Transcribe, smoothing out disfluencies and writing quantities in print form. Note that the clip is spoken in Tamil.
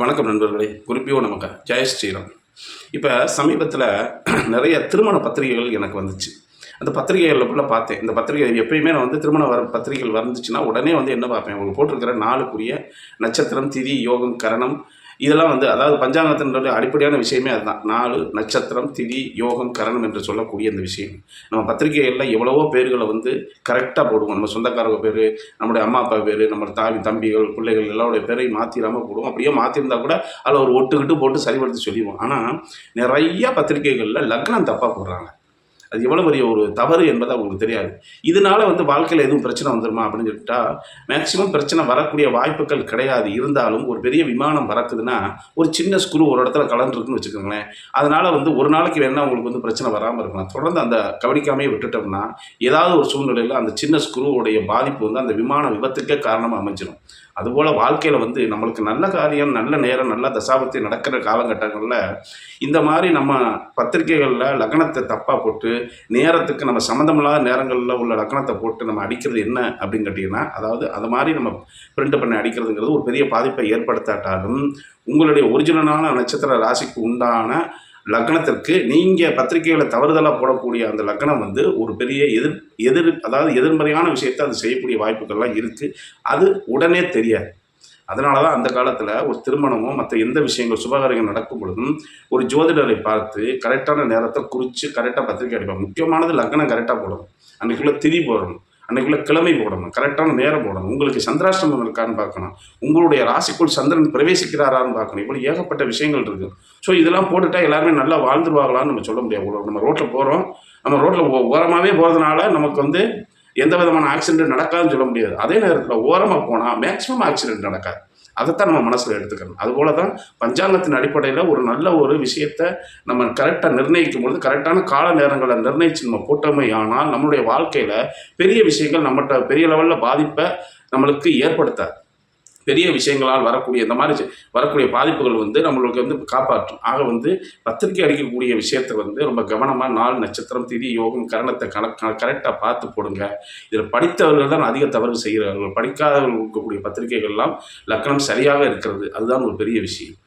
வணக்கம் நண்பர்களே, குறிப்பியோ நமக்கு ஜெய ஸ்ரீராம். இப்போ சமீபத்தில் நிறைய திருமண பத்திரிகைகள் எனக்கு வந்துச்சு. அந்த பத்திரிகைகளில் பார்த்தேன். இந்த பத்திரிகை எப்பயுமே நான் திருமண பத்திரிகைகள் வந்துச்சுன்னா உடனே என்ன பார்ப்பேன், அவங்க போட்டிருக்கிற நாளுக்குரிய நட்சத்திரம், திதி, யோகம், கரணம் இதெல்லாம் அதாவது பஞ்சாங்கத்தினுடைய அடிப்படையான விஷயமே அதுதான். நாலு, நட்சத்திரம், திதி, யோகம், கரணம் என்று சொல்லக்கூடிய இந்த விஷயம் நம்ம பத்திரிகைகளில் எவ்வளவோ பேர்களை கரெக்டாக போடுவோம். நம்ம சொந்தக்காரங்க பேர், நம்முடைய அம்மா அப்பா பேர், நம்ம தம்பிகள், பிள்ளைகள் எல்லாருடைய பேரையும் மாற்றிடாமல் போடுவோம். அப்படியே மாற்றிருந்தால் கூட அதில் ஒரு ஒட்டுக்கிட்டு போட்டு சரிபடுத்தி சொல்லிடுவோம். ஆனால் நிறைய பத்திரிகைகளில் லக்னம் தப்பாக போடுறாங்க. அது எவ்வளோ பெரிய ஒரு தவறு என்பது அவங்களுக்கு தெரியாது. இதனால் வாழ்க்கையில் எதுவும் பிரச்சனை வந்துடுமா அப்படின்னு சொல்லிட்டா, மேக்சிமம் பிரச்சனை வரக்கூடிய வாய்ப்புகள் கிடையாது. இருந்தாலும் ஒரு பெரிய விமானம் பறக்குதுன்னா ஒரு சின்ன ஸ்க்ரூ ஒரு இடத்துல கலந்துருக்குன்னு வச்சுக்கோங்களேன். அதனால் ஒரு நாளைக்கு வேணால் உங்களுக்கு பிரச்சனை வராமல் இருக்கலாம். தொடர்ந்து அந்த கவனிக்காமையே விட்டுட்டோம்னா ஏதாவது ஒரு சூழ்நிலையில் அந்த சின்ன ஸ்க்ரூவுடைய பாதிப்பு அந்த விமான விபத்துக்கே காரணமாக அமைஞ்சிடும். அதுபோல் வாழ்க்கையில் நம்மளுக்கு நல்ல காரியம், நல்ல நேரம், நல்ல தசாபத்தி நடக்கிற காலகட்டங்களில் இந்த மாதிரி நம்ம பத்திரிகைகளில் லக்னத்தை தப்பாக போட்டு நேரத்துக்கு நம்ம சம்மந்தமில்லாத நேரங்களில் உள்ள லக்னத்தை போட்டு நம்ம அடிக்கிறது என்ன அப்படின்னு கேட்டிங்கன்னா, அதாவது அது மாதிரி நம்ம பிரிண்ட் பண்ணி அடிக்கிறதுங்கிறது ஒரு பெரிய பாதிப்பை ஏற்படுத்தாட்டாலும் உங்களுடைய ஒரிஜினலான நட்சத்திர ராசிக்கு உண்டான லக்னத்திற்கு நீங்கள் பத்திரிகைகளை தவறுதலாக போடக்கூடிய அந்த லக்னம் ஒரு பெரிய அதாவது எதிர்மறையான விஷயத்தை அது செய்யக்கூடிய வாய்ப்புகள்லாம் இருக்குது. அது உடனே தெரியாது. அதனால தான் அந்த காலத்தில் ஒரு திருமணமோ மற்ற எந்த விஷயங்கள் சுபகாரியங்கள் நடக்கும் பொழுதும் ஒரு ஜோதிடரை பார்த்து கரெக்டான நேரத்தை குறித்து கரெக்டாக பத்திரிக்கை அடிப்பாங்க. முக்கியமானது லக்னம் கரெக்டாக போடணும், அன்றைக்குள்ளே திதி போடணும், அன்றைக்குள்ளே கிழமை போடணும், கரெக்டான நேரம் போடணும், உங்களுக்கு சந்திராஷ்டமம் இருக்கான்னு பார்க்கணும், உங்களுடைய ராசிக்குள் சந்திரன் பிரவேசிக்கிறாரான்னு பார்க்கணும். இப்படி ஏகப்பட்ட விஷயங்கள் இருக்குது. ஸோ இதெல்லாம் போட்டுட்டா எல்லாருமே நல்லா வாழ்ந்துருவாங்களான்னு நம்ம சொல்ல முடியாது. நம்ம ரோட்டில் போகிறோம், நம்ம ரோட்டில் ஓரமாகவே போகிறதுனால நமக்கு எந்த விதமான ஆக்சிடென்ட் நடக்காதுன்னு சொல்ல முடியாது. அதே நேரத்தில் ஓரமாக போனால் மேக்ஸிமம் ஆக்சிடென்ட் நடக்காது. அதைத்தான் நம்ம மனசில் எடுத்துக்கணும். அதுபோல தான் பஞ்சாங்கத்தின் அடிப்படையில் ஒரு நல்ல ஒரு விஷயத்தை நம்ம கரெக்டாக நிர்ணயிக்கும் பொழுது கரெக்டான கால நேரங்களை நிர்ணயித்து நம்ம போட்டோமே ஆனால் நம்மளுடைய வாழ்க்கையில் பெரிய விஷயங்கள் நம்மகிட்ட பெரிய லெவலில் பாதிப்பை நம்மளுக்கு ஏற்படுத்தாது. பெரிய விஷயங்களால் வரக்கூடிய இந்த மாதிரி வரக்கூடிய பாதிப்புகள் நம்மளுக்கு காப்பாற்றும். ஆக பத்திரிக்கை அடிக்கக்கூடிய விஷயத்தை ரொம்ப கவனமாக நாள், நட்சத்திரம், திதி, யோகம், கரணத்தை கரெக்டாக பார்த்து போடுங்க. இதில் படித்தவர்கள் தான் அதிக தவறு செய்கிறார்கள். படிக்காதவர்கள் இருக்கக்கூடிய பத்திரிகைகள்லாம் லக்னம் சரியாக இருக்கிறது. அதுதான் ஒரு பெரிய விஷயம்.